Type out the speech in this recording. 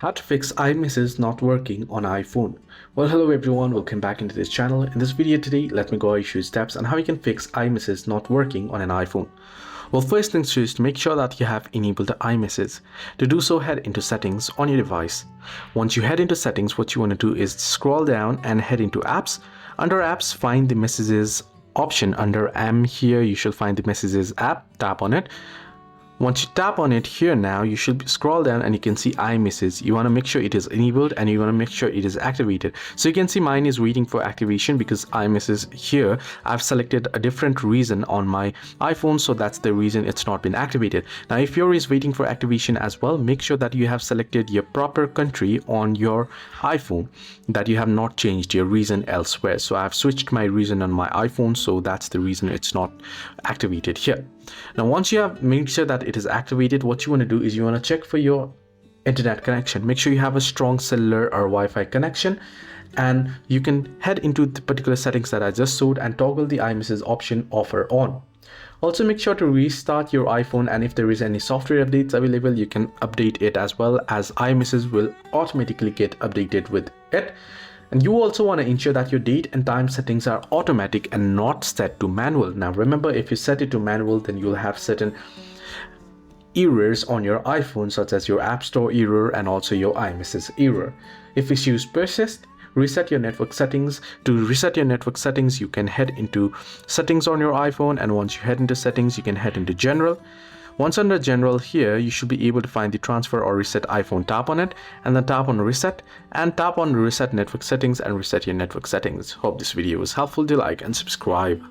How to fix iMessage not working on iPhone. Well, hello everyone, welcome back into this channel. In this video today, let me go over a few steps on how you can fix iMessage not working on an iPhone. Well, first things first, make sure that you have enabled the iMessage. To do so, head into settings on your device. Once you head into settings, what you want to do is scroll down and head into apps. Under apps, find the messages option. Under here, you should find the messages app. Tap on it. Once you tap on it here, now you should scroll down and you can see iMessage. You want to make sure it is enabled and you want to make sure it is activated. So you can see mine is waiting for activation because iMessage here I've selected a different reason on my iPhone, so that's the reason it's not been activated. Now if yours is waiting for activation as well, make sure that you have selected your proper country on your iPhone, that you have not changed your reason elsewhere. So I've switched my reason on my iPhone, so that's the reason it's not activated here. Now once you have made sure that it is activated, what you want to do is you want to check for your internet connection. Make sure you have a strong cellular or Wi-Fi connection, and you can head into the particular settings that I just showed and toggle the iMessage option off or on. Also make sure to restart your iPhone, and if there is any software updates available, you can update it as well, as iMessage will automatically get updated with it. And you also want to ensure that your date and time settings are automatic and not set to manual. Now remember, if you set it to manual, then you'll have certain errors on your iPhone, such as your App Store error and also your iMessage error. If issues persist, reset your network settings. To reset your network settings, you can head into settings on your iPhone, and once you head into settings, you can head into general. Once under general here, you should be able to find the transfer or reset iPhone. Tap on it and then tap on reset and tap on reset network settings and reset your network settings. Hope this video was helpful. Do like and subscribe.